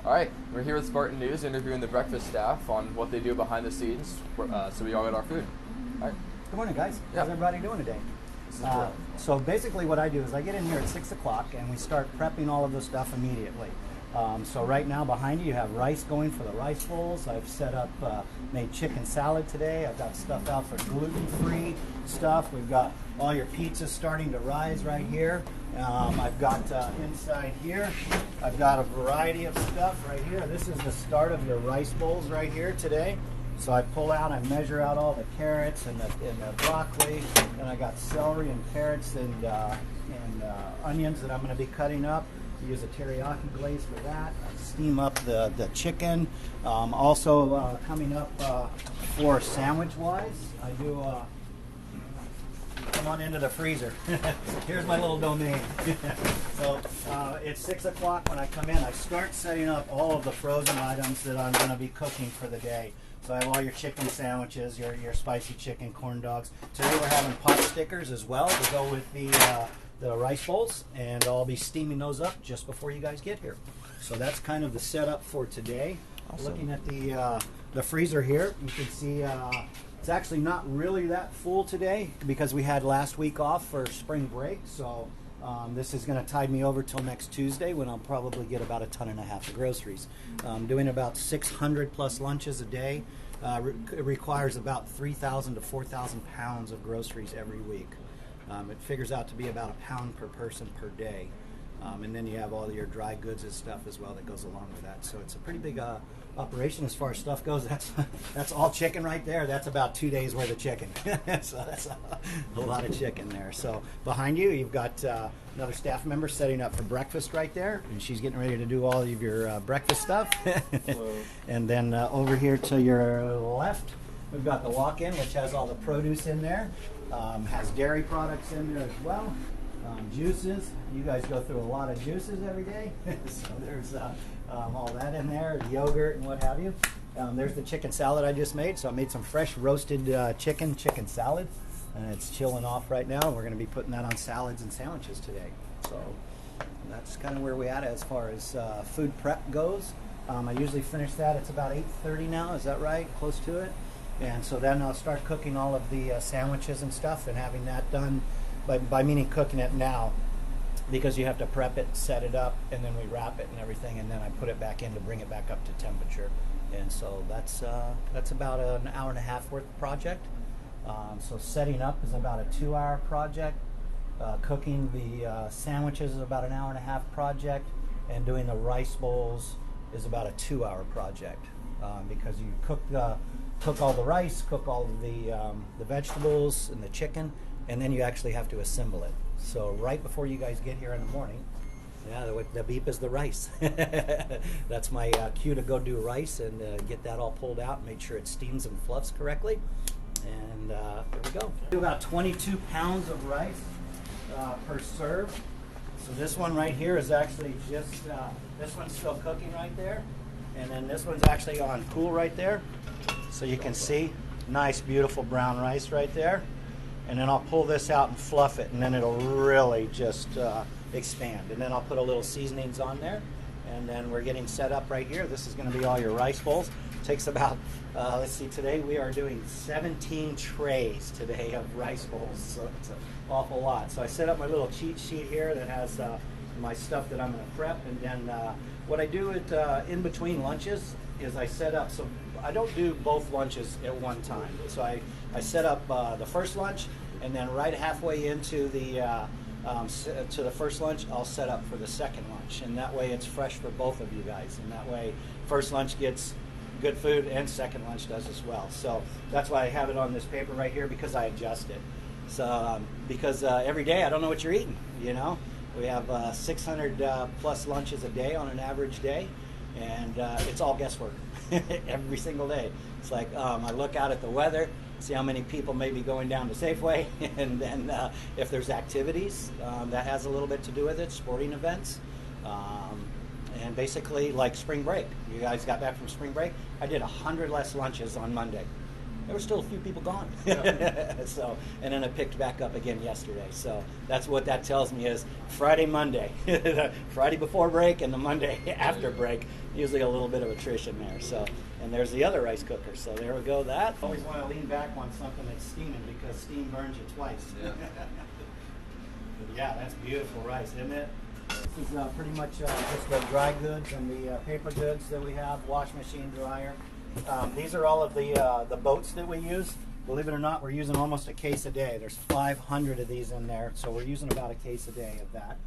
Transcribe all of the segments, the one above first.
All right, we're here with Spartan News interviewing the breakfast staff on what they do behind the scenes so we all get our food. All right. Good morning, guys. Yeah. How's everybody doing today? This is Joe. So basically what I do is I get in here at 6 o'clock and we start prepping all of the stuff immediately. So right now behind you have rice going for the rice bowls. I've set up, made chicken salad today. I've got stuff out for gluten-free stuff. We've got all your pizzas starting to rise right here. I've got inside here, I've got a variety of stuff right here. This is the start of your rice bowls right here today. So I pull out, I measure out all the carrots and the broccoli, and I got celery and carrots and onions that I'm going to be cutting up. Use a teriyaki glaze for that. I steam up the chicken. Also coming up for sandwich-wise, I do. Come on into the freezer. Here's my little domain. So it's 6 o'clock when I come in. I start setting up all of the frozen items that I'm going to be cooking for the day. So I have all your chicken sandwiches, your spicy chicken, corn dogs. Today we're having pot stickers as well to go with the rice bowls, and I'll be steaming those up just before you guys get here. So that's kind of the setup for today. Awesome. Looking at the freezer here, you can see it's actually not really that full today because we had last week off for spring break. So this is going to tide me over till next Tuesday when I'll probably get about 1.5 tons of groceries. Doing about 600 plus lunches a day. It requires about 3,000 to 4,000 pounds of groceries every week. It figures out to be about a pound per person per day. And then you have all your dry goods and stuff as well that goes along with that. So it's a pretty big operation as far as stuff goes. That's all chicken right there. That's about 2 days worth of chicken. So that's a lot of chicken there. So behind you, you've got another staff member setting up for breakfast right there. And she's getting ready to do all of your breakfast stuff. And then over here to your left, we've got the walk-in, which has all the produce in there. Has dairy products in there as well. Juices. You guys go through a lot of juices every day. So there's all that in there, yogurt and what have you. There's the chicken salad I just made. So I made some fresh roasted chicken salad. And it's chilling off right now. We're going to be putting that on salads and sandwiches today. So that's kind of where we're at as far as food prep goes. I usually finish that. It's about 8:30 now. Is that right? Close to it. And so then I'll start cooking all of the sandwiches and stuff and having that done, by meaning cooking it now, because you have to prep it, set it up, and then we wrap it and everything, and then I put it back in to bring it back up to temperature. And so that's about an hour and a half worth of project. So setting up is about a 2-hour project. Cooking the sandwiches is about an hour and a half project, and doing the rice bowls is about a 2-hour project, because you cook all the rice, cook all of the vegetables and the chicken, and then you actually have to assemble it. So right before you guys get here in the morning, yeah, the beep is the rice. That's my cue to go do rice and get that all pulled out, make sure it steams and fluffs correctly. And there we go. Do about 22 pounds of rice per serve. So this one right here is actually just, this one's still cooking right there. And then this one's actually on cool right there. So you can see, nice beautiful brown rice right there. And then I'll pull this out and fluff it, and then it'll really just expand. And then I'll put a little seasonings on there. And then we're getting set up right here. This is going to be all your rice bowls. It takes about, let's see, today we are doing 17 trays today of rice bowls. So it's an awful lot. So I set up my little cheat sheet here that has my stuff that I'm going to prep. And then what I do in between lunches is I set up, so I don't do both lunches at one time. So I set up the first lunch, and then right halfway into the to the first lunch, I'll set up for the second lunch, and that way it's fresh for both of you guys, and that way first lunch gets good food and second lunch does as well. So that's why I have it on this paper right here, because I adjust it. So because every day I don't know what you're eating, you know. We have 600 plus lunches a day on an average day, and it's all guesswork every single day. It's like I look out at the weather, see how many people may be going down to Safeway, and then if there's activities, that has a little bit to do with it, sporting events, and basically like spring break. You guys got back from spring break. I did 100 less lunches on Monday. there were still a few people gone. Yeah. So, and then I picked back up again yesterday. So that's what that tells me is Friday, Monday, Friday before break and the Monday after break, usually a little bit of attrition there. So, and there's the other rice cooker. So there we go. That always want to lean back on something that's steaming because steam burns you twice. Yeah. Yeah, that's beautiful rice, isn't it? This is pretty much just the dry goods and the paper goods that we have, wash machine, dryer. These are all of the boats that we use. Believe it or not, we're using almost a case a day. There's 500 of these in there, so we're using about a case a day of that.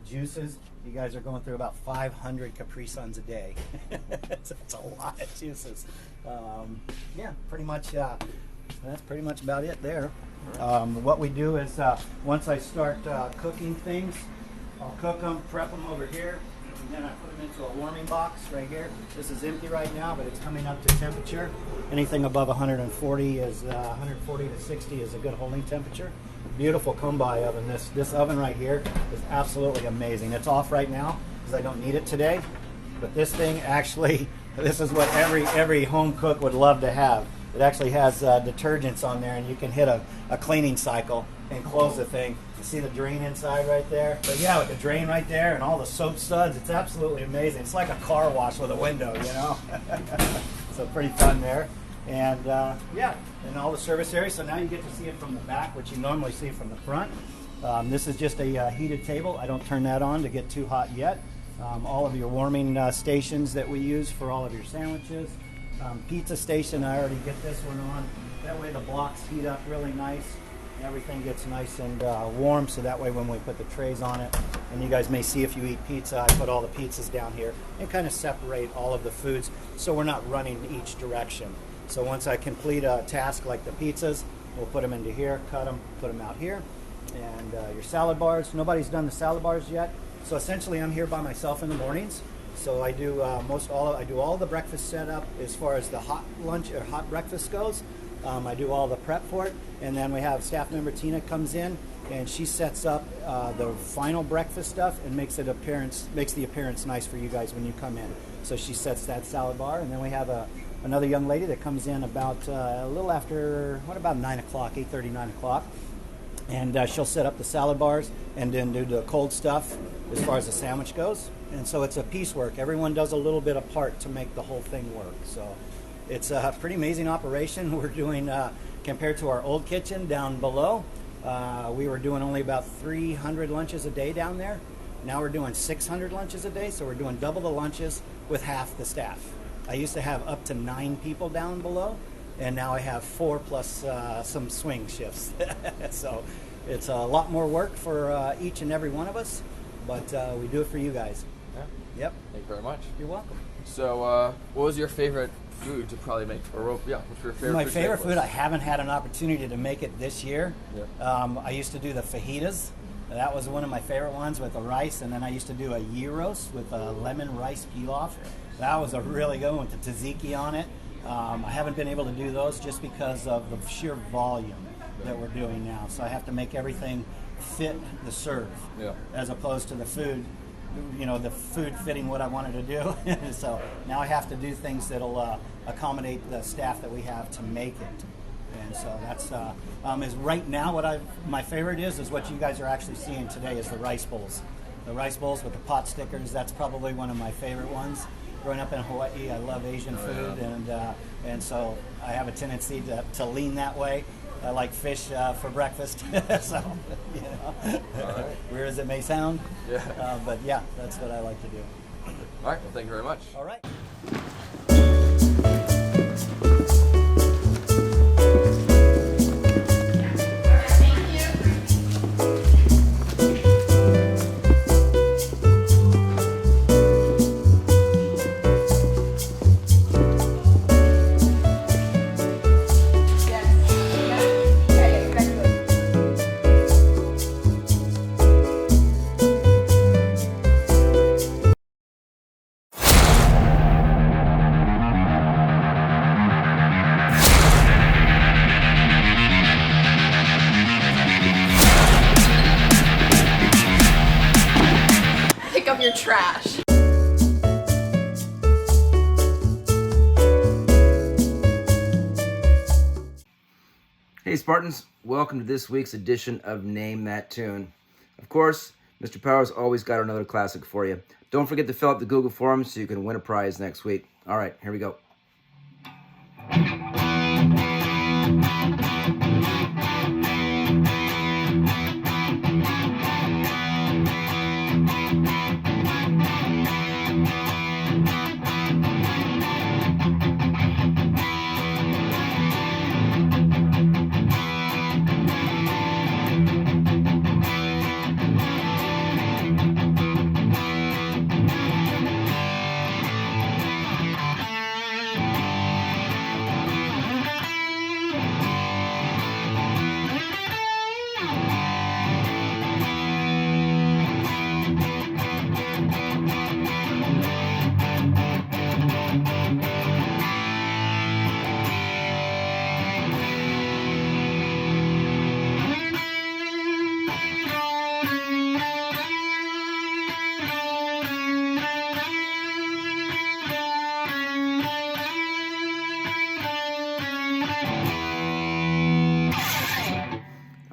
Juices, you guys are going through about 500 Capri Suns a day. That's a lot of juices. Yeah, pretty much. That's pretty much about it there. What we do is once I start cooking things, I'll cook them, prep them over here, and then I put them into a warming box right here. This is empty right now, but it's coming up to temperature. Anything above 140 is 140 to 60 is a good holding temperature. Beautiful come-by oven. This oven right here is absolutely amazing. It's off right now because I don't need it today, but this thing actually, this is what every home cook would love to have. It actually has detergents on there, and you can hit a cleaning cycle and close the thing. You see the drain inside right there? But yeah, with the drain right there and all the soap suds, it's absolutely amazing. It's like a car wash with a window, you know? So pretty fun there. And yeah, and all the service areas. So now you get to see it from the back, which you normally see from the front. This is just a heated table. I don't turn that on to get too hot yet. All of your warming stations that we use for all of your sandwiches. Pizza station, I already get this one on. That way the blocks heat up really nice. Everything gets nice and warm, so that way when we put the trays on it, and you guys may see if you eat pizza, I put all the pizzas down here and kind of separate all of the foods so we're not running each direction. So once I complete a task like the pizzas, we'll put them into here, cut them, put them out here. And your salad bars, nobody's done the salad bars yet. So essentially I'm here by myself in the mornings. So I do I do all the breakfast setup as far as the hot lunch or hot breakfast goes. I do all the prep for it, and then we have staff member Tina comes in and she sets up the final breakfast stuff and makes the appearance nice for you guys when you come in. So she sets that salad bar, and then we have another young lady that comes in about a little after about 9 o'clock, 8:30, 9 o'clock. And she'll set up the salad bars and then do the cold stuff as far as the sandwich goes. And so it's a piecework. Everyone does a little bit apart to make the whole thing work. So it's a pretty amazing operation. We're doing, compared to our old kitchen down below, we were doing only about 300 lunches a day down there. Now we're doing 600 lunches a day, so we're doing double the lunches with half the staff. I used to have up to 9 people down below, and now I have 4 plus some swing shifts. So it's a lot more work for each and every one of us, but we do it for you guys. Yeah. Yep. Thank you very much. You're welcome. So what was your favorite food to probably make? Or yeah, what's your favorite My food? favorite food, I haven't had an opportunity to make it this year. Yeah. I used to do the fajitas. That was one of my favorite ones with the rice, and then I used to do a gyros with a lemon rice pilaf. That was a really good one with the tzatziki on it. I haven't been able to do those just because of the sheer volume that we're doing now. So I have to make everything fit the serve, as opposed to the food, the food fitting what I wanted to do. So now I have to do things that'll accommodate the staff that we have to make it. And so that's is right now my favorite is what you guys are actually seeing today is the rice bowls. The rice bowls with the pot stickers. That's probably one of my favorite ones. Growing up in Hawaii, I love Asian food, and so I have a tendency to lean that way. I like fish for breakfast, so weird as it may sound, but yeah, that's what I like to do. All right, well, thank you very much. All right. Pick up your trash. Hey Spartans, welcome to this week's edition of Name That Tune. Of course, Mr. Power's always got another classic for you. Don't forget to fill out the Google form so you can win a prize next week. All right, here we go.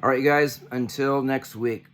All right, you guys, until next week,